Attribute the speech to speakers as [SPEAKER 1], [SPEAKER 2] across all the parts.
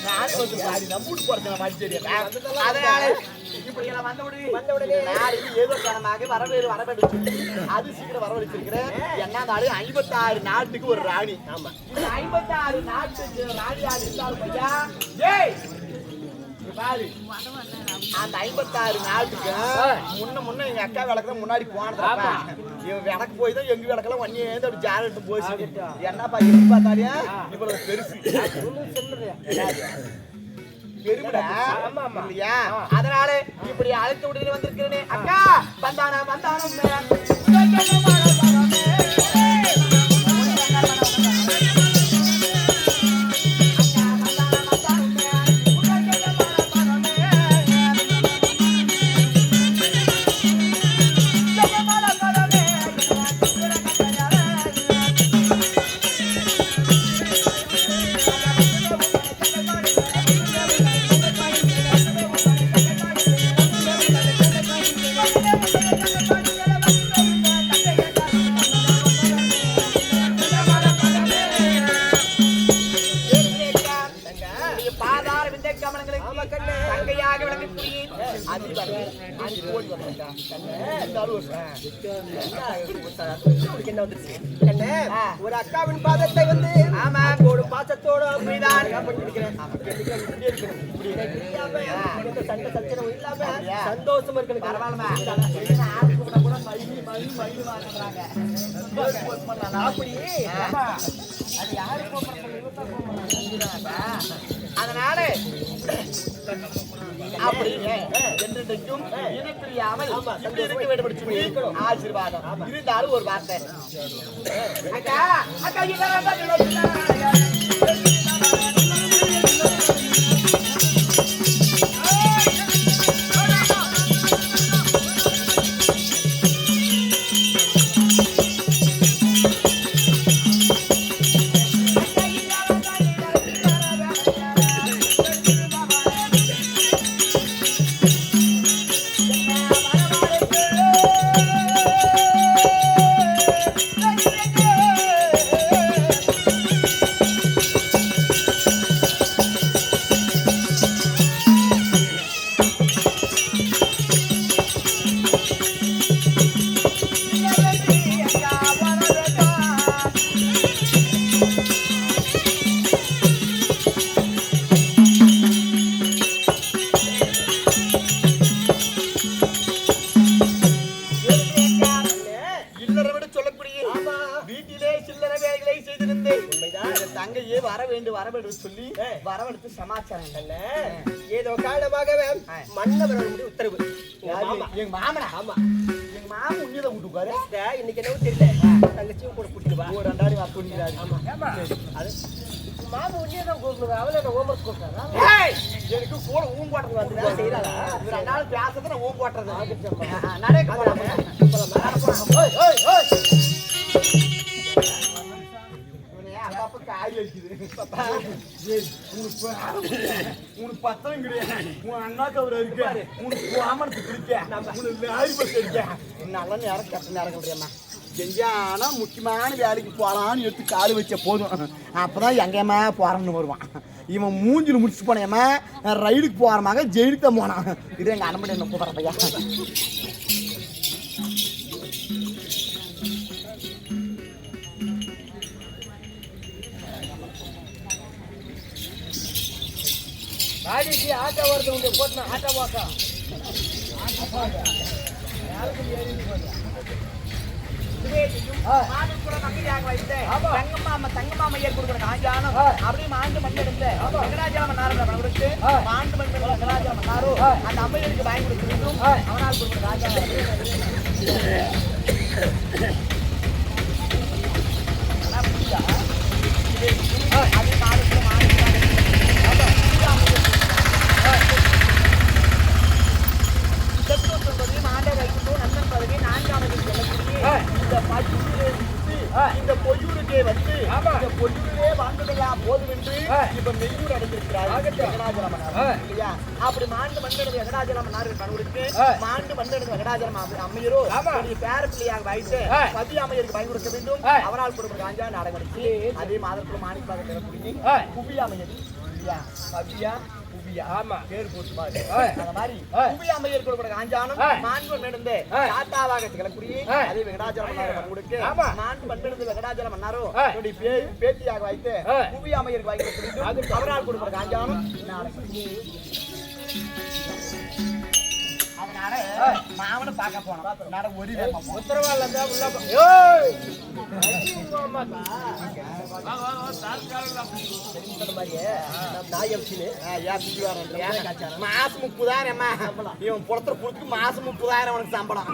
[SPEAKER 1] நானே வந்து பாடி நம்பூட்டு போறேன் மாடி தெரியும். அதனால இப்படி எல்லாம் வந்த உடனே நாளைக்கு ஏதோ காரணமாக வரவேண்டு சொல்லி அது சீக்கிரம் வரவழைச்சிருக்கிறேன். என்ன நாடு 56 நாட்டுக்கு ஒரு ராணி. ஆமா, இந்த 56 நாட்டுக்கு ராணி யாரு இருந்தாலும் ஏய் பாரு, அந்த 56 நாட்டுக்கு முன்ன எங்க அக்கா விளக்கு முன்னாடி போனதா விளக்கு போய் தான் எங்க விளக்கெல்லாம் வண்டி அப்படி ஜாலிட்டு போச்சு. என்னப்பா எப்படி பார்த்தாலியா இவ்வளவு பெருசு பெருமிடா இல்லையா? அதனால இப்படி அழைத்து உடனே வந்திருக்கிறேனே. அக்கா வந்தானம்
[SPEAKER 2] ஒரு அக்காவின் பாதத்தை வந்து ஆமா ஒரு பாசத்தோட சண்டை சச்சரவு இல்லாம சந்தோஷமா இருக்கு. பரவாயில்ல
[SPEAKER 1] அதனால அப்படின்னு என்றைக்கும் இணைப்பிரியாமல் இருக்க வேண்டும் ஆசீர்வாதம் இருந்தாலும் ஒரு வார்த்தை. அக்கா அக்கா சொல்லி வரவழைத்து சமாச்சாரம்
[SPEAKER 2] ஏதோ காரணமாகவே மன்னவர் உத்தரவு.
[SPEAKER 1] எங்க மாமனா? ஆமா, எங்க மாமன் உண்மையை விட்டுப்பாரு.
[SPEAKER 2] இன்னைக்கு என்ன தெரியல, தங்கச்சியும் கூட கூட்டிட்டு ஒரு 2 நாள் கூட்டிக்கிறாரு. ஆமா, அது மாமன் உண்மையை தான் கூப்பிடுவாரு. அவளை என்ன ஹோம்ஒர்க் கொடுத்தாரா?
[SPEAKER 1] எனக்கு கூட ஊம் போட்டது வந்து
[SPEAKER 2] செய்யறாளா?
[SPEAKER 1] 2 நாள் பேசுறது நான் ஊம் போட்டுறது.
[SPEAKER 2] நடக்க
[SPEAKER 1] உனக்கு பத்திரம் கிடையாது, உன் அண்ணாக்கு அவர் இருக்காரு, உனக்கு ஆமணத்துக்கு இருக்க, உனக்கு ஆரி பஸ் இருக்க. நல்ல நேரம் கட்ட நேரம் கிடையாமா செஞ்சானா முக்கியமான வேலைக்கு போகலான்னு எடுத்து காடு வச்ச போதும். அப்போதான் எங்கேயுமா போறான்னு வருவான். இவன் மூஞ்சில் முடிச்சு போனேம்மா ரைடுக்கு போகிறமாக ஜெயிலுக்கு தான் போனான். இது எங்கள் அனுமதி என்ன கூப்பிட்ற பையா.
[SPEAKER 2] ஆடிக்கு ஆட்டோ வருது உங்க போட்டுனா ஆட்டோ வாக்கா
[SPEAKER 1] தங்கமாமையர் கொடுக்குற காஞ்சானம் அப்படியே மாண்டு மண் எடுத்து வெங்கடாஜலம் நாரம் கொடுத்து மாண்டு மண் வெங்கடாஜலம் நாரோ அந்த அம்மையருக்கு வாங்கி கொடுத்துருந்தும் அவனால் கொடுக்குற காஞ்சானம் அதே மாடு மாண்டை வைத்து நந்தன் பதவி 4ஆம் சொல்லக்கூடிய இந்த பொய்யூருக்கே வந்து இந்த பொய்யூரே வாழ்ந்ததெல்லாம் போதும் என்று இப்ப மெய்யூர் அடைந்திருக்கிறார் வெங்கடாஜலம் இல்லையா? அப்படி மாண்டு மண்டெடுத்த வெங்கடாஜலம் கணவருக்கு மாண்டு மண்டெடுத்த வெங்கடாஜலம் அம்மையரோ பேர பிள்ளையாக வைத்து பதி அம்மையருக்கு பயன் கொடுக்க வேண்டும். அவரால் குடும்ப காஞ்சா நாடகடிச்சு அதே மாதத்துல மாணிப்பாக புவி அம்மையர் இல்லையா? பவியா ஆமா பேர் போட்டு பாரு. அந்த மாதிரி புவி அம்மையர் கொடுக்கிற காஞ்சானம் மாண்பு நடந்து தாத்தாவாக கிளக்குடி அதே வெங்கடாஜலம் கொடுக்க மாண்பு மண்டெடுத்த வெங்கடாஜலம் மன்னாரோ பேத்தியாக வைத்து புவி அம்மையருக்கு வாங்கி கொடுக்க அவரால் கொடுக்கிற காஞ்சானம் மாவன பாக்க போனோம். நட ஒரி உத்தரவால இருந்தா உள்ள மாசம் 30,000 இவன் புலத்துல புடிச்சு மாசம் 30,000 அவனுக்கு சம்பளம்.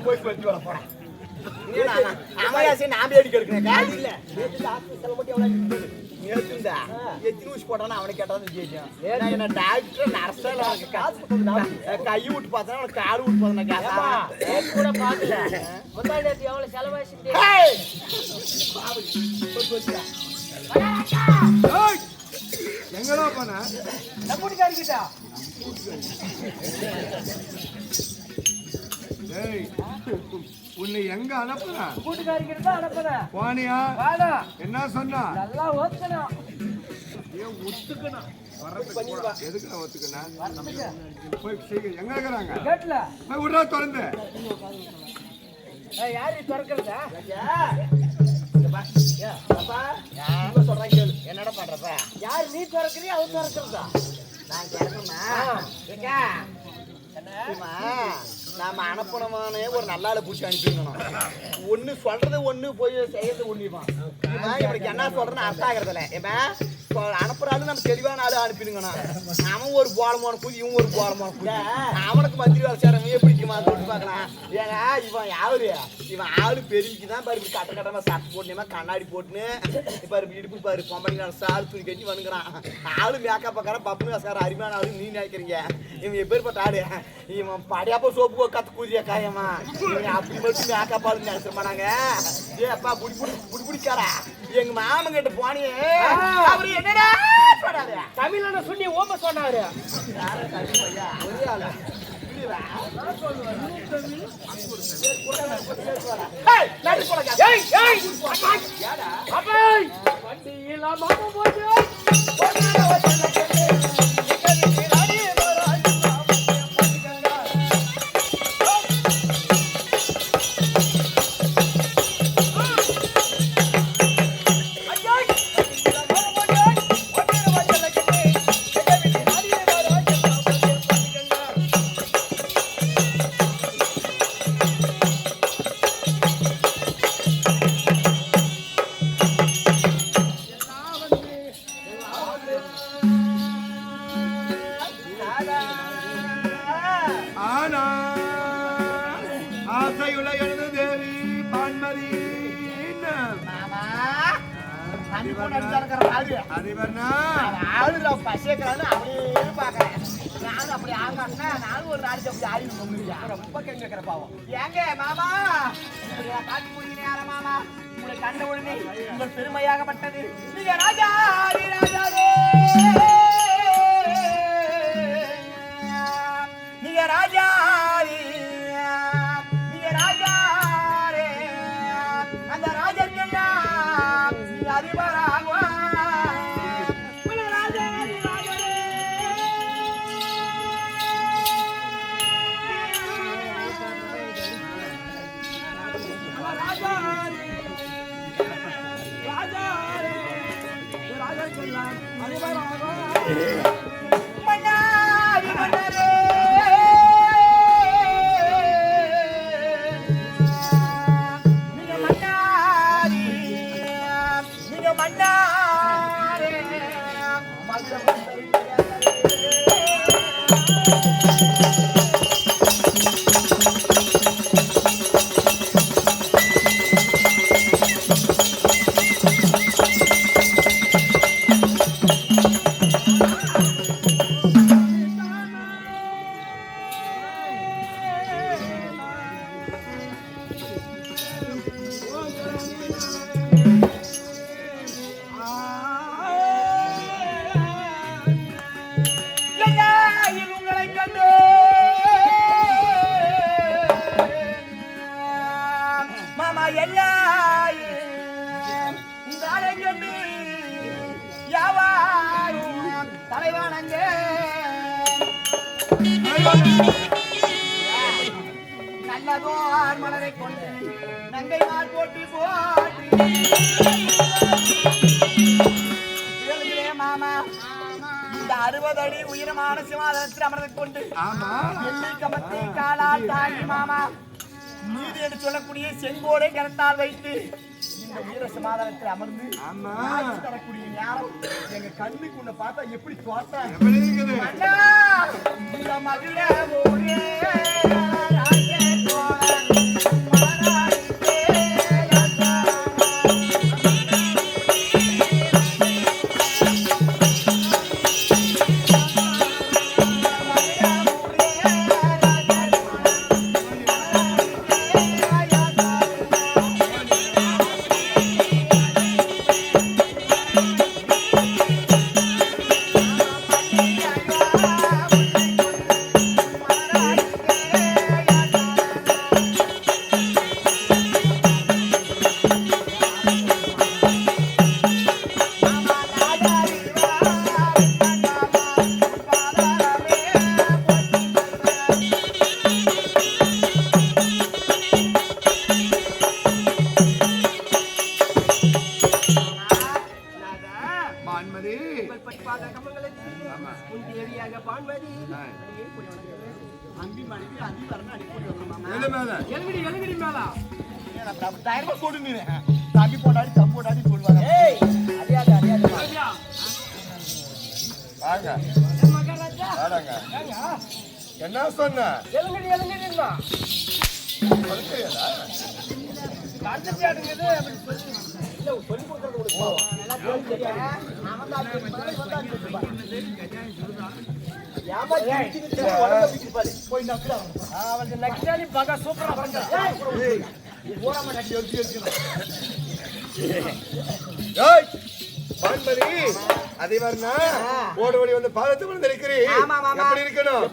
[SPEAKER 1] போய் பத்தி வர போறேன். அம்மையாசி நான் பேடி கெடுக்கிறேன் காலி இல்ல எத்தனை ஊசி போட்டானா அவனை கேட்டாதான் ஜெயிச்சான். என்ன டாக்டர் நர்ஸா கை விட்டு பார்த்தா அவனுக்கு காடு விட்டு பார்த்தா கூட பாக்கல. முந்தாடி எவ்வளவு செலவாச்சு
[SPEAKER 3] எங்கடா போன
[SPEAKER 1] கூட்டிக்காரிக்கிட்டா
[SPEAKER 3] உன்னை எங்க அனுப்புன?
[SPEAKER 2] கூட்டுக்காரிக்கிட்ட அனுப்புன
[SPEAKER 3] போனியா? என்ன சொன்னா?
[SPEAKER 2] நல்லா ஓத்துக்கணும்.
[SPEAKER 3] ஒத்துக்கணும் எதுக்கு ஒத்துக்கணும்? போய் சீக்கிரம் எங்க இருக்கிறாங்க?
[SPEAKER 2] கேட்ல
[SPEAKER 3] போய் விடுறா திறந்து.
[SPEAKER 2] யாரு திறக்கிறதா?
[SPEAKER 1] சொல்றேன் கேளு. என்னடா பண்றப்ப
[SPEAKER 2] யாரு நீ திறக்கிறீ அவன் திறக்கிறதா?
[SPEAKER 1] நான் கேட்கணுமா? நாம அனுப்பணமானே ஒரு நல்ல ஆளை பிடிச்சி அனுப்பிடணும். ஒண்ணு சொல்றது ஒண்ணு போய் செய்யறது ஒண்ணுதான். இவனுக்கு என்ன சொல்றேன்னு அர்த்தம் ஆகிறதுல அனுப்புறாலும் நம்ம தெளிவான ஆளு அனுப்பிடுங்கண்ணா. அவன் ஒரு போலமான கூதி இவன் ஒரு போலமான கூதி. அவனுக்கு மந்திரி வேலை சேரவங்க எப்படிக்குமா சொல்லிட்டு பாக்கலாம். ஏங்க இவன் யாரு? இவன் ஆளு பெருமிக்குதான் பாரு கட்ட கட்டமா சட்டை போட்டுனேமா கண்ணாடி போட்டுன்னு பாரு இடுப்பு பாரு பொம்பளை சால் துணி கட்டி வந்துக்கிறான். ஆளு மேக்கப் பக்கார பப்பு வேசார அருமையான ஆளு நீ நினைக்கிறீங்க. இவன் எப்பேற்பட்ட ஆளு? இவன் படையாப்ப சோப்பு கத்து கூதிய காயமா இவன் அப்படி மட்டும் மேக்கப் ஆளுன்னு நினைச்சிட மாட்டாங்க. ஏப்பா புடி புடி புடி பிடிக்காரா எங்க மாமன் கிட்ட போனியே அவரு என்னடா சொன்னாரு?
[SPEAKER 2] தமிழ்ல சொல்லி ஓம சொன்னாரு.
[SPEAKER 1] பெருமையாகப்பட்டது நீங்க ராஜா ராஜாவே நீங்க ராஜா நீங்க ராஜாரே அந்த ராஜர்க்கெல்லாம் அதிபராகுவா மன்னாரி மன்னரே நீங்க மன்னாரி நீங்க மன்னாரே தலைவானங்க நல்லதோர் மலரை கொண்டு நங்கை மால் போட்டி போட்டி மாமா இந்த 60 அடி உயரமான சிவாதனத்தில் அமர்ந்து கொண்டு எல்லை கமத்தை காலால் தாங்கி மாமா நீதி என்று சொல்லக்கூடிய செங்கோடை கரத்தால் வைத்து இந்த உயர சமாதானத்தில் அமர்ந்து தரக்கூடிய ஞானம் எங்க கண்ணுக்கு உன்னை பார்த்தா எப்படி தோற்றா மதுரை
[SPEAKER 3] என்ன சொன்ன அதே வரனா ஓடு ஓடி வந்து பாதத்தை வந்து இருக்கிறேன் எப்படி இருக்கணும்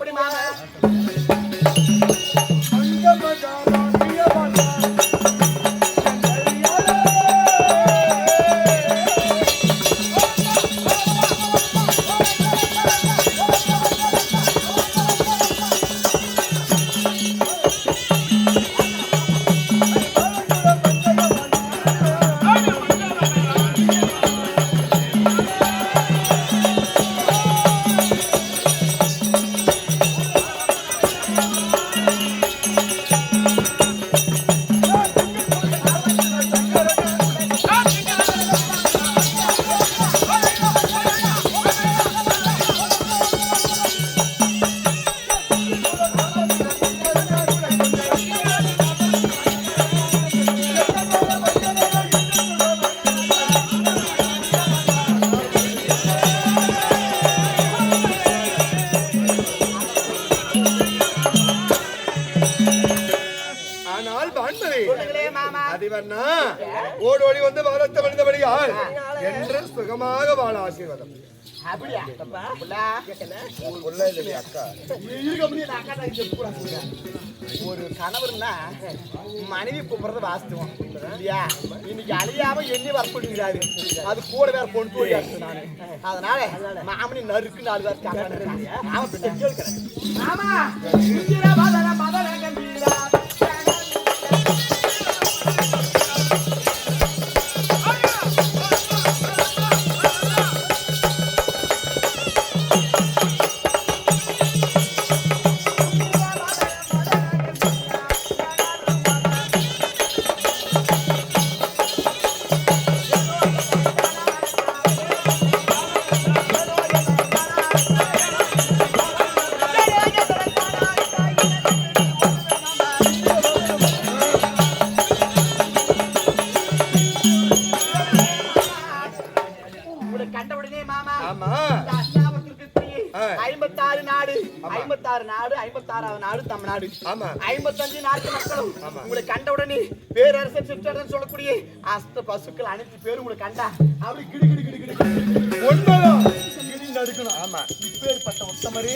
[SPEAKER 3] ஓடி ஓடி வந்து வாரத்தை வந்தபடியால் என்று சுகமாக வாழ ஆசீர்வாதம்.
[SPEAKER 1] ஒரு கணவர்னா மனைவி கூப்பிடுறது வாஸ்தவம் இல்லையா? இன்னைக்கு அழியாம எண்ணி வரப்படுகிறாரு, அது கூட வேற கொண்டு போய் நானு. அதனால மாமனி நறுக்கு 4 பேர் கண்டவுடனே மாமா 56 நாடு 56வது நாடு தமிழ்நாடு. 55 நாட்டு மக்களும் உங்களை கண்டவுடனே பேரரசர் சிற்றரசன் சொல்லக்கூடிய அஸ்த பசுக்கள் அனைத்து பேரும் உங்களை கண்டா அப்படி கிடு கிடு கிடு கிடு நடுக்கணும். ஆமா, இப்பேற்பட்ட உத்தமரே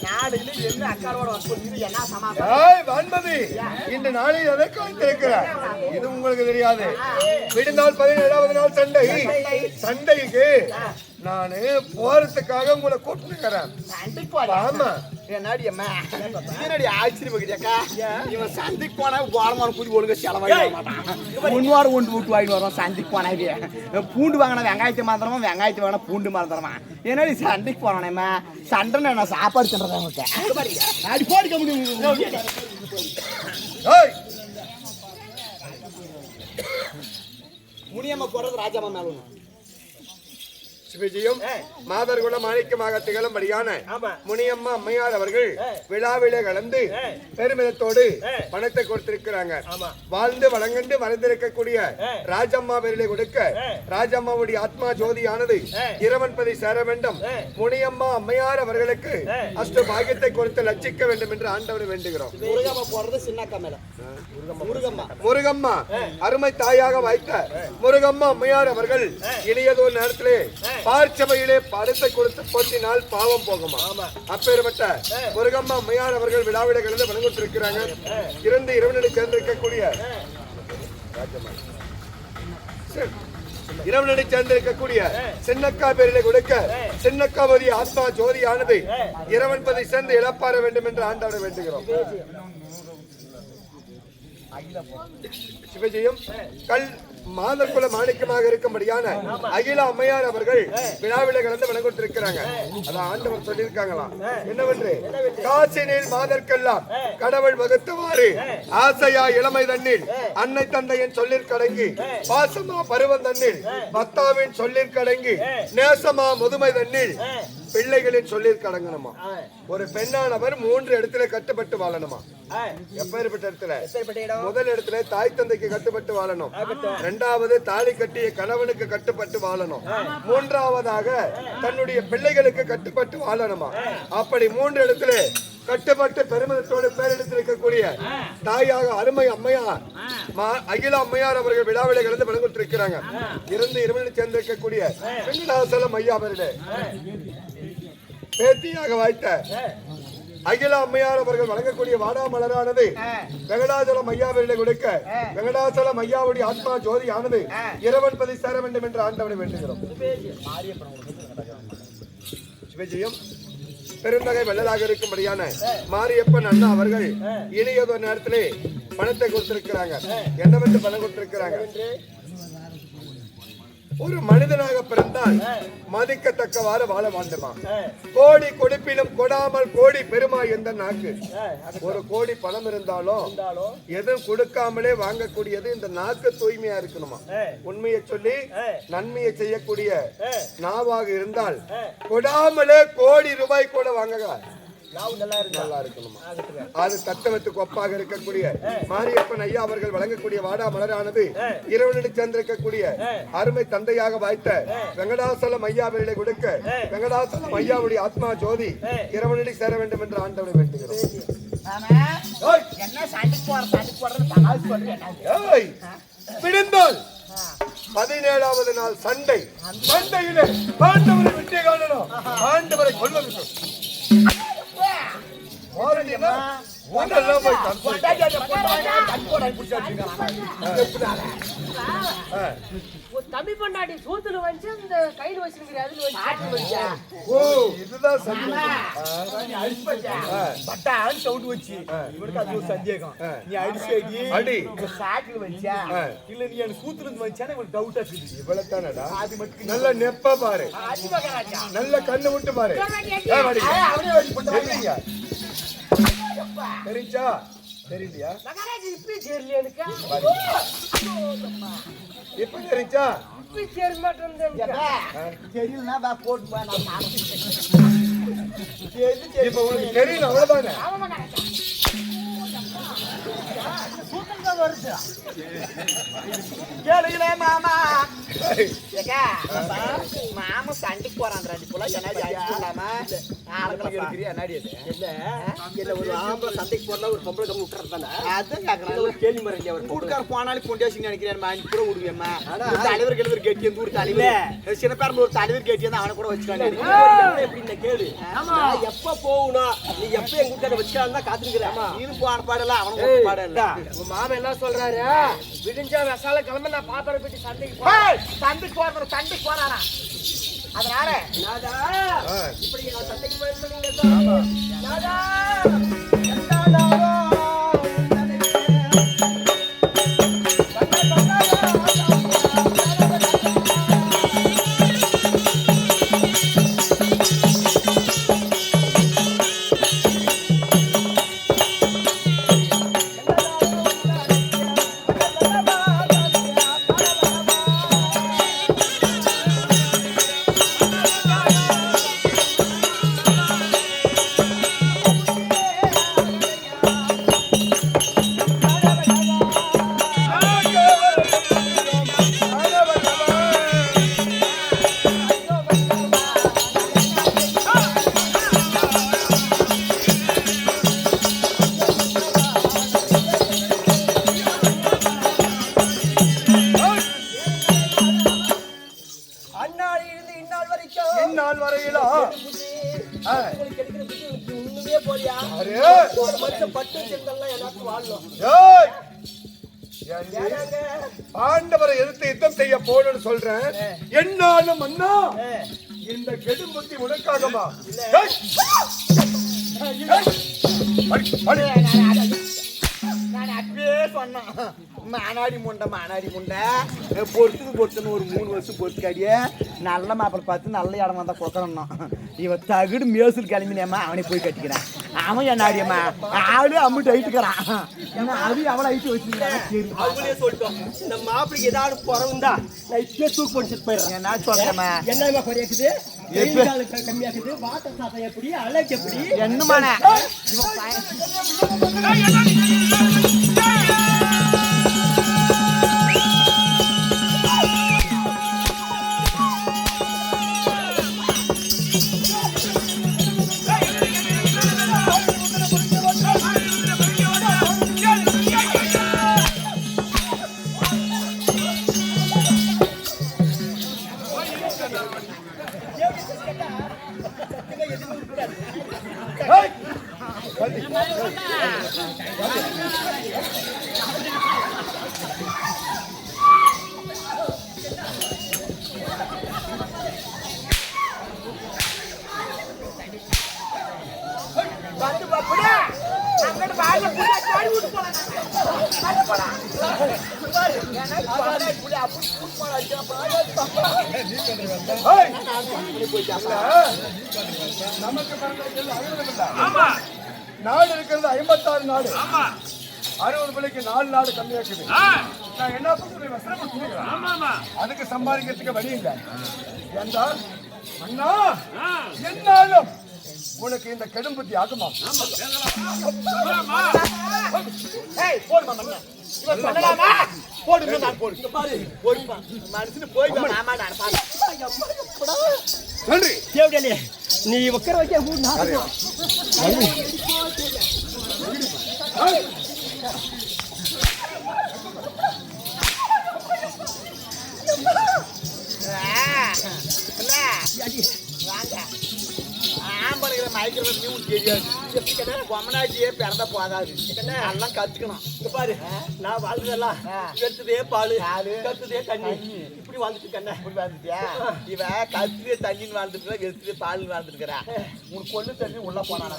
[SPEAKER 1] நாடுல என்ன அக்காரோட வந்து என்ன சமாதானம்
[SPEAKER 3] இந்த நாளில் எதற்காக திறக்கிறார் இது உங்களுக்கு தெரியாது. விடுந்தால் 17வது நாள் சண்டை. சண்டைக்கு நானு போறதுக்காக உங்களை கூப்பிட்டுக்கிறேன்.
[SPEAKER 1] சண்டைக்கு போறியா?
[SPEAKER 3] ஆமா.
[SPEAKER 1] என்னடி அம்மா என்னடி ஆச்சரியப்பா இவன் சந்தைக்கு போனா வாரமான பூஜை ஒழுங்க செலவாக மாட்டான். முன்வாரம் ஒன்று விட்டு வாங்கிட்டு வரோம். சந்தைக்கு போனா பூண்டு வாங்கினா வெங்காயத்தை மறந்துடுமா, வெங்காயத்தை வாங்கினா பூண்டு மறந்துடுமா. என்னடி சண்டைக்கு போறானேம்மா? சண்டைன்னு நான் சாப்பாடு தின்றதா உங்களுக்கு அடி போடிக்க முடியும். முனியம்மா போறது ராஜாமா மேல ஒண்ணு
[SPEAKER 3] விஜயம் மாதர்குல மாணிக்கமாக திகழும்படியான
[SPEAKER 2] ஆமா.
[SPEAKER 3] முனியம்மா அம்மையார் அவர்கள் விழாவிலே கலந்து பெருமிதத்தோடு பணத்தை கொடுத்திருக்கிறாங்க. வாழ்ந்து வழங்கண்டு மறைந்திருக்கக்கூடிய ராஜம்மா பேரிலே கொடுக்க ராஜம்மாவுடைய ஆத்மா ஜோதியானது இறைவன்பதி சேர வேண்டும். முனியம்மா அம்மையார் அவர்களுக்கு அஷ்ட பாகியத்தை கொடுத்து லட்சிக்க வேண்டும் என்று ஆண்டவரை வேண்டுகிறோம்.
[SPEAKER 1] முருகம்மா போறது சின்னக்கா மேல
[SPEAKER 3] முருகம்மா அருமை தாயாக வாய்த்த முருகம்மா அம்மையார் அவர்கள் இனியதோ நேரத்திலே பார்ச்சபையிலே படத்தை கொடுத்து போட்டினால் பாவம் போகுமா. அப்பேற்பட்ட முருகம்மா அம்மையார் அவர்கள் விழாவிட கலந்து வழங்கிட்டிருக்கிறாங்க. இறந்து இறைவனை சேர்ந்திருக்கக்கூடிய இரவனடி சேர்ந்திருக்கக்கூடிய சின்னக்கா பேரிலே கொடுக்க சின்னக்காவதி ஆத்மா ஜோதியானது இறைவன்பதை சேர்ந்து இழப்பாற வேண்டும் என்று ஆண்டவரை வேண்டுகிறோம். சிவஜெயம் கல் மாதர்குல மாணிக்கமாக இருக்கும்படியான அகில அம்மையார் அவர்கள் விழாவில கலந்து வழங்கிட்டிருக்கிறாங்க. அதான் ஆண்டவர் சொல்லியிருக்காங்களாம். என்னவென்று காசினில் மாதர்க்கெல்லாம் கடவுள் வகுத்தவாறு ஆசையா இளமை தண்ணில் அன்னை தந்தையின் சொல்லிற்கடங்கி பாசமா பருவம் தண்ணில் பக்தாவின் சொல்லிற்கடங்கி நேசமா முதுமை தண்ணில் பிள்ளைகளின் சொல்லிற்கடங்கணுமா. ஒரு பெண்ணானவர் 3 இடத்துல கட்டுப்பட்டு வாழணுமா. எப்பேற்பட்ட இடத்துல? முதல் இடத்துல தாய் தந்தைக்கு கட்டுப்பட்டு வாழணும். இரண்டாவது தாலி கட்டிய கணவனுக்கு கட்டுப்பட்டு வாழணும். மூன்றாவதாக தன்னுடைய பிள்ளைகளுக்கு கட்டுப்பட்டு வாழணுமா. அப்படி 3 இடத்துல கட்டுப்பட்டு பெருமிதத்தோடு பேரெடுத்திருக்கக்கூடிய தாயாக அருமை அம்மையார் அகில அம்மையார் அவர்கள் விழாவிலே கலந்து வழங்கிட்டிருக்கிறாங்க. இருந்து இறைவனை சேர்ந்திருக்கக்கூடிய வெங்கடாசலம் ஐயா அவர்களே பேத்தியாக வாய்த்த அகில அம்மையார் அவர்கள் வழங்கக்கூடிய வாடாமலரானது வெங்கடாச்சலம் ஐயாவிலே கொடுக்க வெங்கடாச்சலம் ஐயாவுடைய ஆத்மா ஜோதியானது இறைவன்பதி சேர வேண்டும் என்று ஆண்டவனை வேண்டுகிறோம். சிவஜெயம் பெருந்தகை வள்ளலாக இருக்கும்படியான மாரியப்பன் அண்ணா அவர்கள் இனியதோ நேரத்திலே பணத்தை கொடுத்திருக்கிறாங்க. என்னவென்று பணம் கொடுத்திருக்கிறாங்க? ஒரு மனிதனாக பிறந்தால் மதிக்கத்தக்கவாறு வாழ வேண்டுமா. கோடி கொடுப்பிலும் கொடாமல் கோடி பெருமா எந்த நாக்கு. ஒரு கோடி பணம் இருந்தாலும் எதுவும் கொடுக்காமலே வாங்கக்கூடியது இந்த நாக்கு தூய்மையா இருக்கணுமா. உண்மையை சொல்லி நன்மையை செய்யக்கூடிய நாவாக இருந்தால் கொடாமலே கோடி ரூபாய் கூட வாங்க நல்லா இருக்கணுமா. அது தத்துவத்துக்கு ஒப்பாக இருக்கக்கூடிய மாரியப்பன் ஐயா அவர்கள் வழங்கக்கூடிய வாடா மலரானது இறைவனடி சேர்ந்திருக்கக்கூடிய அருமை தந்தையாக வாய்த்த வெங்கடாசலம் ஐயா அவர்களை கொடுக்க வெங்கடாசலம் ஐயாவுடைய ஆத்மா ஜோதி இறைவனடி சேர வேண்டும் என்று ஆண்டவனை வேண்டுகிறோம். பிடிந்தால் 17வது நாள் சண்டை. சண்டையிலே பாண்டவரை வெற்றி காணணும். பாண்டவரை கொல்வது
[SPEAKER 2] தம்பி பண்ணாடி சூத்துல வந்து இந்த கையில் வச்சிருக்கிற அதுல
[SPEAKER 3] இதுதான்
[SPEAKER 1] சவுண்ட் வச்சு இவனுக்கு அது ஒரு சந்தேகம். நீ அடிச்சு
[SPEAKER 3] அடி
[SPEAKER 1] சாக்கில் வச்சா இல்ல நீ எனக்கு சூத்துல இருந்து வச்சா எனக்கு டவுட்டா இருக்குது.
[SPEAKER 3] இவ்வளவுதானடா. நல்ல நெப்ப பாரு, நல்ல கண்ணு விட்டு பாரு. தெரிஞ்சா தெரியலையா? இப்ப தெரிஞ்சா
[SPEAKER 1] தெரியலன்னா போட்டு
[SPEAKER 3] இப்ப உனக்கு தெரியல அவ்வளவுதானே.
[SPEAKER 1] கேளுங்களே மாமா. மாமா சண்டைக்கு போறான். ஒரு ஆம்பளை சண்டைக்கு போறா ஒரு பொம்பளை கம்பு விட்டுறதானே. அதான் கேள்வி மறைங்க. கூட்டுக்கார போனாலும் கொண்டேசி நினைக்கிறேன் கூட விடுவேம்மா. தலைவர் கிழவர் கேட்டி ஊர் தலைவர் சிறப்பார்ல ஒரு தலைவர் கேட்டி அவனை கூட வச்சுக்காங்க. எப்படின்னு கேளு. எப்ப போகணும் நீ எப்ப எங்க வீட்டுல வச்சுக்கான்னு தான் காத்துக்கிறேன். இது போன பாடல அவனுக்கு பாடல. உங்க மாமா என்ன சொல்றாரு? விடிஞ்சா விசால கிளம்ப நான் பாத்திர போயிட்டு சண்டைக்கு போறேன். சண்டைக்கு போறாரா? அதனால
[SPEAKER 2] நாதா
[SPEAKER 3] ஆ.
[SPEAKER 2] இப்படி நான் சண்டைக்கு போயிருந்தீங்க நாதா
[SPEAKER 3] இந்நாள் வரையிலா
[SPEAKER 2] உங்களுக்கு கிடைக்கிற புத்தி உனக்கு ஒண்ணுமே போலியா
[SPEAKER 3] அரே
[SPEAKER 2] ஒரு மனுஷன் பட்டு வச்சிருந்தாலும் எல்லாத்தையும் வாழணும்
[SPEAKER 3] ஏய் ஏண்டி? ஆண்டவரை எதிர்த்து யுத்தம் செய்ய போகணும்னு சொல்றேன் என்னாலும் அண்ணா இந்த கெடும் புத்தி உனக்காகமா ஏய்! ஏய்! அடி, அடி.
[SPEAKER 1] நான் அப்பவே சொன்னேன் மானாடி முண்டை பொறுத்துன்னு ஒரு 3 வருஷம் பொறுத்துக்காடியே நல்ல மாப்பிள்ளை பார்த்து நல்ல இடமா தான் கொடுக்கணும் இவ தகுடு மேசூர் கிளம்பினேம்மா அவனை போய் கட்டிக்கிறான் அவன் என்ன ஆடியம்மா ஆளு அம்மிட்டு ஐட்டுக்கிறான் அது அவளை ஐட்டு வச்சுருக்கான்
[SPEAKER 2] அவங்களே சொல்லிட்டோம் இந்த மாப்பிளைக்கு ஏதாவது குறவுண்டா நான் இப்பயே தூக்கு படிச்சுட்டு போயிடுறேன்
[SPEAKER 1] என்ன சொல்றேம்மா
[SPEAKER 2] என்னமா குறையாக்குது வெயில் காலம் கம்மியாக்குது வாட்டர் சாத்தம் எப்படி அழகு எப்படி
[SPEAKER 1] என்னமான
[SPEAKER 3] ஏய்! வண்டி.
[SPEAKER 1] வந்து பாப்புடா அங்கட்டு வாயில புடியா காடி விட்டு போலாம் காடி போடா பாரு என்ன பாடா புடி அப்படி புடி போடா
[SPEAKER 3] ஏய்! நமக்கு பிறந்தவர்கள் 60 இல்லை. நாடு இருக்கிறது 56 நாடு 60 பிள்ளைக்கு 4 நாடு கம்மியாக்குது நான் என்ன பண்றது வசனப்பட்டு அதுக்கு சம்பாதிக்கிறதுக்கு வழி இல்லை என்றால் அண்ணா என்னாலும் உனக்கு இந்த கெடும் புத்தி ஆகுமா
[SPEAKER 1] ஏய் போடு மாமா இவன் பண்ணலாமா போடு நான் போடு பாரு போய் மனுஷன் போய் மாமா நான் பாரு
[SPEAKER 3] நன்றி
[SPEAKER 2] தேவடியாலே நீ உட்கார வைக்க கூடாது
[SPEAKER 1] வாங்க ஆம்பளைகளை மயக்கிற நியூஸ் தெரியாது கொமனாச்சியே பிறந்த போதாது எல்லாம் கத்துக்கணும்
[SPEAKER 2] இங்க பாரு நான் வாழ்றதெல்லாம் கத்துதே பாலு கத்துதே தண்ணி இப்படி வாழ்ந்துட்டு இருக்கேன்
[SPEAKER 1] இப்படி வாழ்ந்துட்டியா இவ கத்துதே தண்ணின்னு வாழ்ந்துட்டு கத்துதே பாலுன்னு வாழ்ந்துருக்கிறா உனக்கு கொள்ளு தண்ணி உள்ள போனா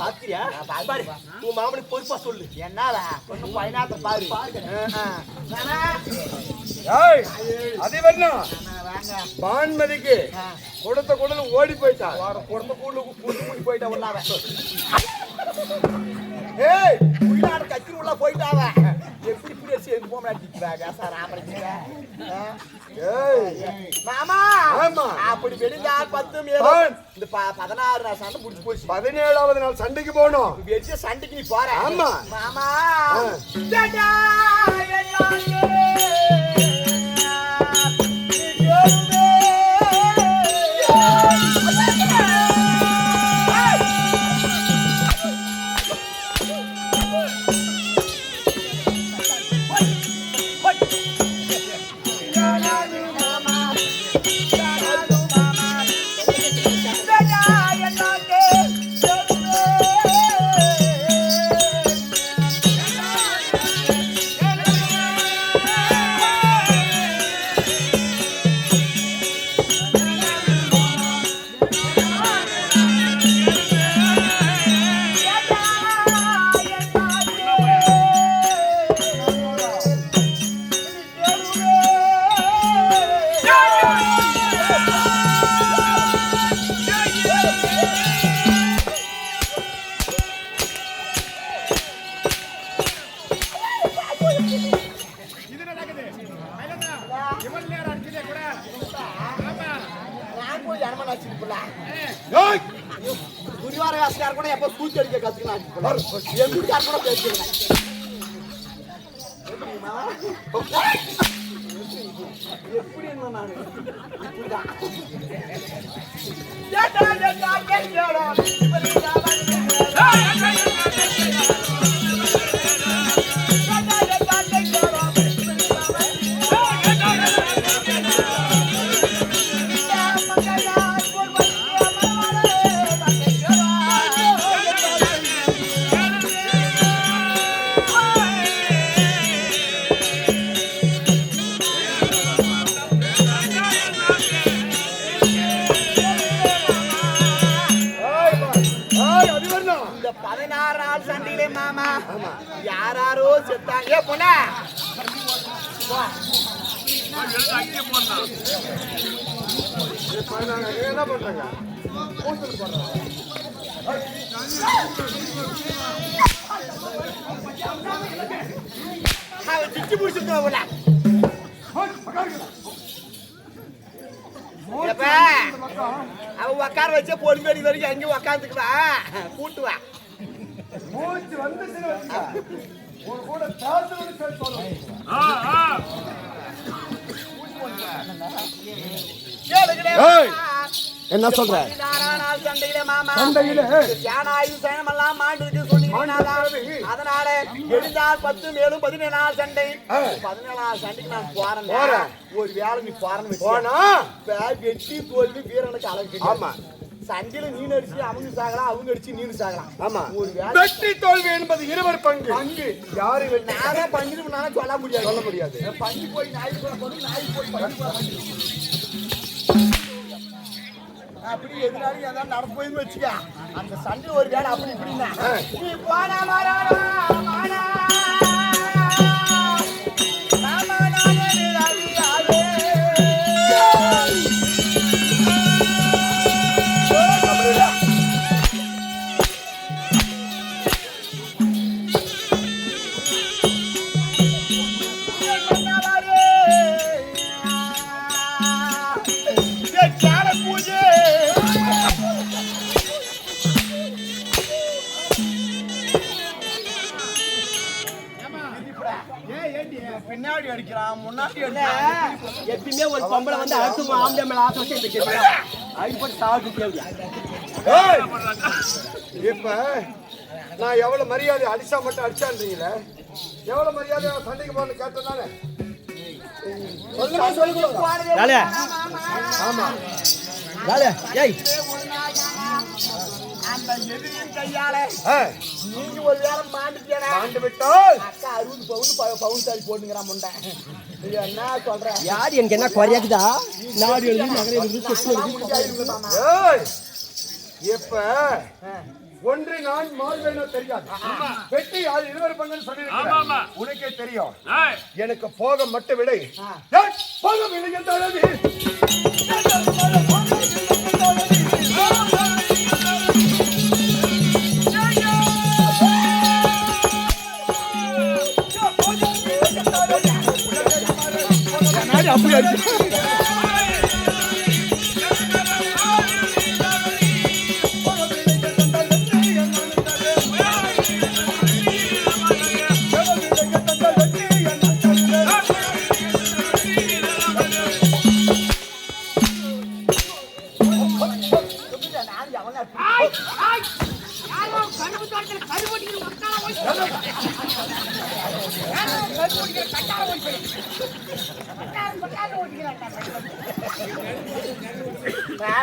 [SPEAKER 2] பாத்தியா பாரு உன் மாமனுக்கு பொறுப்பா சொல்லு
[SPEAKER 1] என்னடா ஒன்னும் பயனாத்த பாரு
[SPEAKER 3] ஏய் அதிவர்ணா
[SPEAKER 1] வாங்க
[SPEAKER 3] பான்மதிக்கு கொடுத்த குடல் ஓடி போயிட்டா
[SPEAKER 1] கொடுத்த கூண்டு கூட்டி போயிட்டா உள்ளாவ
[SPEAKER 3] ஏய்
[SPEAKER 1] உயிராடு கட்சி உள்ள போயிட்டாவ எப்படி இப்படி சேர்ந்து போக மாட்டேங்கிறாங்க சார் ஆம்பளைங்க
[SPEAKER 3] ஏய்
[SPEAKER 1] மாமா
[SPEAKER 3] ஆமா.
[SPEAKER 1] அப்படி வெடிஞ்சா 10 மேலும் இந்த 16 நாள் சண்டை முடிச்சு போச்சு
[SPEAKER 3] 17வது நாள் சண்டைக்கு போனோம்
[SPEAKER 1] வெடிச்ச சண்டைக்கு நீ போற
[SPEAKER 3] ஆமா.
[SPEAKER 1] மாமா
[SPEAKER 3] ஆ.
[SPEAKER 1] டாடா, எல்லாமே. போய் ஜனமா நடிச்சிருப்பல
[SPEAKER 3] ஏய்,
[SPEAKER 1] குருவார வாசகார் கூட எப்ப ஸ்கூல் அடிக்க கத்துக்கலாம் என் வீட்டுக்கார கூட பேசிக்கிறேன் எப்படி என்ன நான் இப்படிதான் இந்த 16 நாள் சண்டையிலே மாமா யாராரோ செத்தாங்க பொண்ணா
[SPEAKER 3] என்ன பண்றாங்க?
[SPEAKER 1] சிச்சு பிடிச்சிருக்கோம் அவன் உக்கார வச்சே பொறுமையடி வரைக்கும் அங்கேயும் உக்காந்துக்குவா கூட்டுவா
[SPEAKER 3] மூச்சு வந்துச்சுன்னு வச்சுக்க. உன் கூட பேசணும்னு சொல்லி சொல்லணும். ஏய், என்ன சொல்ற?
[SPEAKER 1] சண்டையில மாமா
[SPEAKER 3] சண்டையில
[SPEAKER 1] யானாயு சயனமெல்லாம் மாண்டுக்கு சொன்னீங்கன்னா அதனால எழுந்தால் 10 மேலும் 17 சண்டை 17 சண்டைக்கு நான் போறேன் ஒரு வேலை நீ போறேன்னு
[SPEAKER 3] போனா
[SPEAKER 1] வெட்டி தோல்வி வீரனுக்கு அழகு
[SPEAKER 3] ஆமா
[SPEAKER 1] சண்டையில நீ நடிச்சு அவங்க சாகலாம் அவங்க அடிச்சு நீனு சாகலாம்
[SPEAKER 3] ஆமா
[SPEAKER 1] ஒரு வேலை
[SPEAKER 3] வெற்றி தோல்வி என்பது இருவர் பங்கு யாரு வெற்றி
[SPEAKER 1] நானே பண்ணிட்டு நானே சொல்ல முடியாது பண்ணி போய் நாய் போய் நாய் போய் பண்ணி அப்படி எதிராளி ஏதாவது நடந்து போயின்னு வச்சுக்க அந்த சண்டை ஒரு வேலை அப்படி இப்படின்னா நீ போனா மாறானா மானா பின்னாடி அடிக்கிறான் முன்னாடி எப்பயுமே ஒரு பொம்பளை வந்து அடுத்து ஆம்பளை மேல ஆசை வச்சு இந்த அடிப்பட்டு சாப்பிட்டு கேள்வி
[SPEAKER 3] இப்ப நான் எவ்வளவு மரியாதை அடிச்சா மட்டும் அடிச்சான்றீங்களே எவ்வளவு மரியாதை சண்டைக்கு போன்னு கேட்டதானே ஆமா
[SPEAKER 1] அந்த எதிரின் கையால நீங்க ஒரு வேலை மாண்டு
[SPEAKER 3] விட்டால்
[SPEAKER 1] அக்கா 60 பவுன் சாரி போட்டுங்கிறான் முண்டை என்ன சொல்ற
[SPEAKER 2] யாரு எனக்கு என்ன குறையாக்குதா நாடு
[SPEAKER 3] இப்ப ஒன்று நான் மாறுவேனோ தெரியாது வெற்றி யார் இருவர் பங்கு சொல்லியிருக்கிறேன் உனக்கே தெரியும் எனக்கு போக மட்டும் விடை போக விடை என்றாலும் அப்படி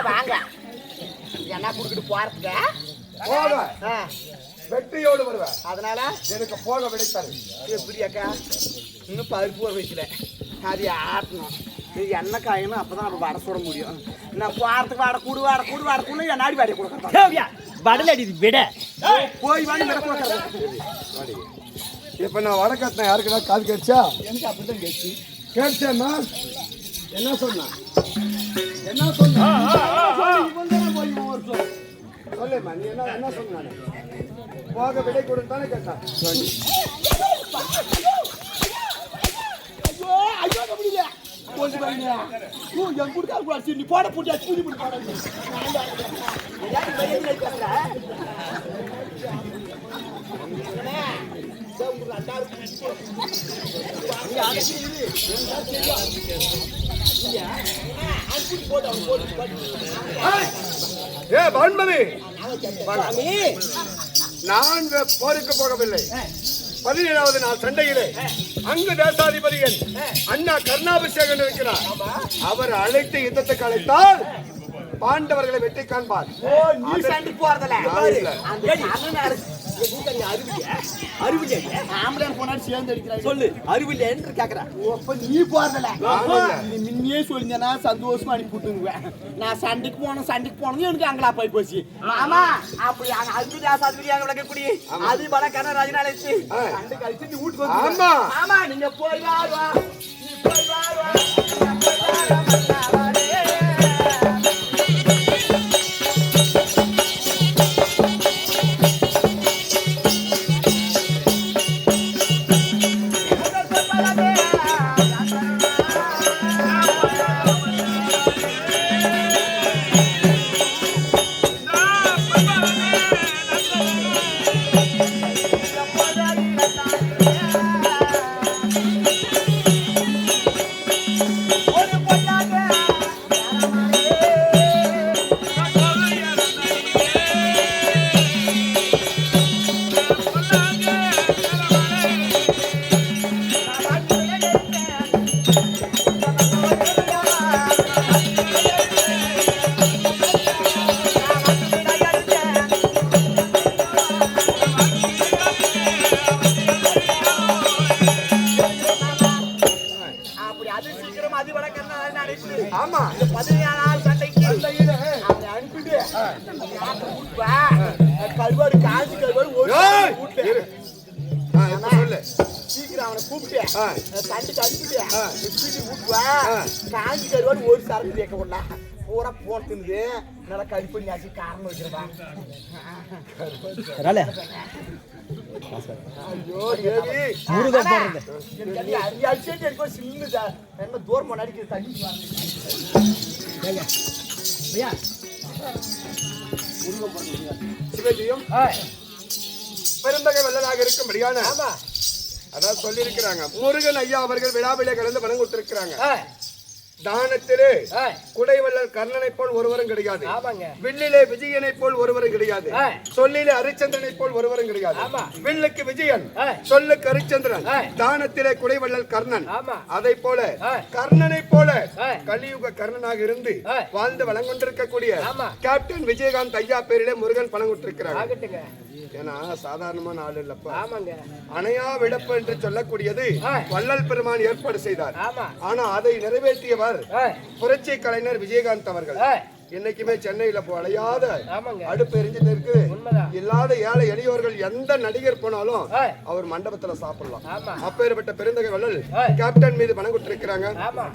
[SPEAKER 1] வாங்க என்ன குடுக்கிட்டு போறதுக்கு
[SPEAKER 3] வெற்றியோடு வருவேன்
[SPEAKER 1] அதனால
[SPEAKER 3] எனக்கு போக விடைத்தாரு
[SPEAKER 1] எப்படி அக்கா இன்னும் பருப்பு ஊற வைக்கல அது ஆட்டணும் இது எண்ணெய் காயணும் அப்பதான் நம்ம வடை சுட முடியும் நான் போறதுக்கு வாடக்கூட என் நாடி வாடி கொடுக்கறேன்
[SPEAKER 2] வடல அடி விட
[SPEAKER 1] போய் வாடி விட கொடுக்கறது
[SPEAKER 3] இப்ப நான் வடை கட்டினேன் யாருக்குடா காது கேட்சா
[SPEAKER 1] எனக்கு அப்படிதான் கேச்சு
[SPEAKER 3] கேட்சேன்னா என்ன சொன்னா சொல்லுமா நீ என்ன சொன்ன போக விடை கொடுன்னு தானே கேட்டான்
[SPEAKER 1] ஐயோ முடியல வந்து பாருங்க என் குடுக்கார கூட நீ போட போட்டு அச்சு பண்ணி போட
[SPEAKER 3] ஏ வான்மதி, நான் போருக்கு போகவில்லை. 17வது நாள் சண்டையிலே அங்கு தேசாதிபதிகள் அண்ணா கருணாபிஷேகன் இருக்கிறார். அவர் அழைத்து யுத்தத்துக்கு அழைத்தால் பாண்டவர்களை வெற்றி காண்பார்.
[SPEAKER 1] நீ சண்டைக்கு போறதில்ல சொல்லு அறிவில்லை என்று கேக்குறேன். நீ போறதில்ல முன்னே சொல்லிங்கன்னா சந்தோஷமா அனுப்பி விட்டுருவேன். நான் சண்டைக்கு போனோம் எனக்கு அங்களா போய் போச்சு. ஆமா அப்படி அஞ்சு தேசாதிபதியாக விளக்கக்கூடிய அது பல கனராஜன் அழைச்சு சண்டை கழிச்சு நீ வீட்டுக்கு வந்து ஆமா நீங்க போய் வா நீ போய் வா ஆமா 17 நாள் சண்டைக்கு அனுப்பிட்டு கருவாடு காஞ்சி கருவாடு
[SPEAKER 3] சொல்லு.
[SPEAKER 1] சீக்கிரம் அவனை கூப்பிட்டு சண்டைக்கு அனுப்பிட்டு காஞ்சி கருவாடு ஒரு சரக்கு கேட்க விடல பூரா போட்டுருந்து நல்லா கறி பண்ணி ஆச்சு காரணம் வச்சிருப்பா. ஐயோ சின்ன தூரம் நடிக்கிறது தண்ணி
[SPEAKER 3] சிவஜியும் பெருந்தகை வல்லலாக இருக்கும்படியான அதான் சொல்லி இருக்கிறாங்க. முருகன் ஐயா அவர்கள் விழாவிலே கலந்து பணம் கொடுத்திருக்கிறாங்க. தானத்திலே குடைவள்ளல் கர்ணனை போல் ஒருவரும் கிடையாது. வில்லிலே விஜயனை போல் ஒருவரும் கிடையாது. சொல்லிலே ஹரிச்சந்திரனை போல் ஒருவரும் கிடையாது. வில்லுக்கு விஜயன், சொல்லுக்கு ஹரிச்சந்திரன், தானத்திலே குடைவள்ளல் கர்ணன். அதை போல கர்ணனை போல கலியுக கர்ணனாக இருந்து வாழ்ந்து வழங்கொண்டிருக்கக்கூடிய கேப்டன் விஜயகாந்த் ஐயா பேரிலே முருகன் பணம் கொடுத்திருக்கிறாங்க. ஏன்னா சாதாரணமான ஆள் இல்லப்பா. அணையா விடப்பு என்று சொல்லக்கூடியது வள்ளல் பெருமான் ஏற்பாடு செய்தார். ஆனா அதை நிறைவேற்றியவர் புரட்சி கலைஞர் விஜயகாந்த் அவர்கள். இன்னைக்குமே சென்னையில அழையாத அடுப்பு எரிஞ்சிட்டு இருக்கு. இல்லாத ஏழை எளியோர்கள் எந்த நடிகர் போனாலும் அவர் மண்டபத்துல சாப்பிடலாம். அப்பேற்பட்ட பெருந்தகை வள்ளல் கேப்டன் மீது பணம் கொடுத்திருக்கிறாங்க.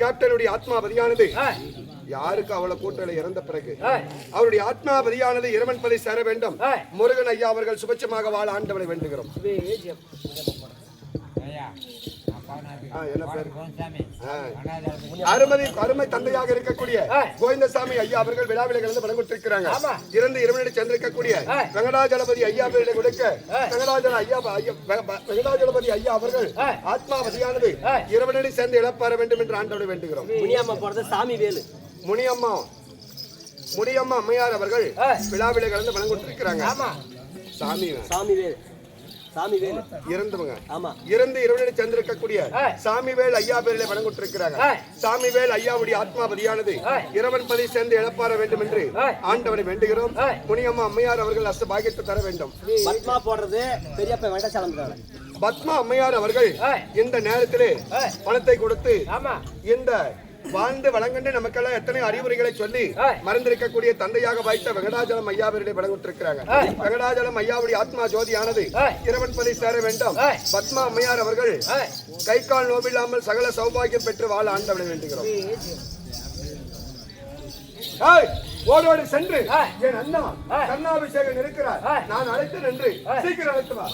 [SPEAKER 3] கேப்டனுடைய ஆத்மாபதியானது யாருக்கு அவ்வளவு கூட்டணி இறந்த பிறகு அவருடைய ஆத்மாபதியானது இறைவன் பதி சேர வேண்டும். முருகன் ஐயா அவர்கள் சுபட்சமாக வாழ ஆண்டவனை வேண்டுகிறோம். அருமை தந்தையாக இருக்கக்கூடிய கோவிந்தசாமி ஐயா அவர்கள் விழாவிலே கலந்து பணம் கொடுத்திருக்கிறாங்க. இறந்து இறைவனடி சென்றிருக்கக்கூடிய வெங்கடாஜலபதி ஐயா அவர்களை கொடுக்க வெங்கடாஜலபதி ஐயா அவர்கள் ஆத்மாவதியானது இறைவனடி சேர்ந்து இழப்பார வேண்டும் என்று ஆண்டவனை வேண்டுகிறோம்.
[SPEAKER 2] முனியம்மா போறது சாமி வேலு
[SPEAKER 3] முடியம்மா அம்மையார் அவர்கள் விழாவிலே கலந்து பணம் கொடுத்திருக்கிறாங்க.
[SPEAKER 2] சாமிவேல்
[SPEAKER 3] இறந்தவங்க இறந்து இறைவனடி சேர்ந்திருக்கக்கூடிய சாமிவேல் ஐயா பேரிலே பணம் கொடுத்திருக்கிறாங்க. சாமிவேல் ஐயாவுடைய ஆத்மாபதியானது இறைவன் பதி சேர்ந்து இழப்பார வேண்டும் என்று ஆண்டவனை வேண்டுகிறோம். முனியம்மா அம்மையார் அவர்கள் அஸ்த பாக்கியத்தை தர வேண்டும்.
[SPEAKER 2] பத்மா போடுறது பெரியப்பா வேண்டாம்.
[SPEAKER 3] பத்மா அம்மையார் அவர்கள் இந்த நேரத்திலே பணத்தை கொடுத்து இந்த வாழ்ந்து வழங்கண்டு நமக்கெல்லாம் எத்தனை அறிவுரைகளை சொல்லி மறந்திருக்கக்கூடிய தந்தையாக வாய்த்த வெங்கடாஜலம் ஐயாவிலே வழங்கிட்டிருக்கிறாங்க. வெங்கடாஜலம் ஐயாவுடைய ஆத்மா ஜோதியானது இறைவன் பதி சேர வேண்டும். பத்மா அம்மையார் அவர்கள் கை கால் நோவில்லாமல் சகல சௌபாகியம் பெற்று வாழ ஆண்டவனை வேண்டுகிறோம். ஓடோடு சென்று என் அண்ணா கர்ணாபிஷேகன் இருக்கிறார், நான் அழைத்து நின்று சீக்கிரம் அழைத்து வா.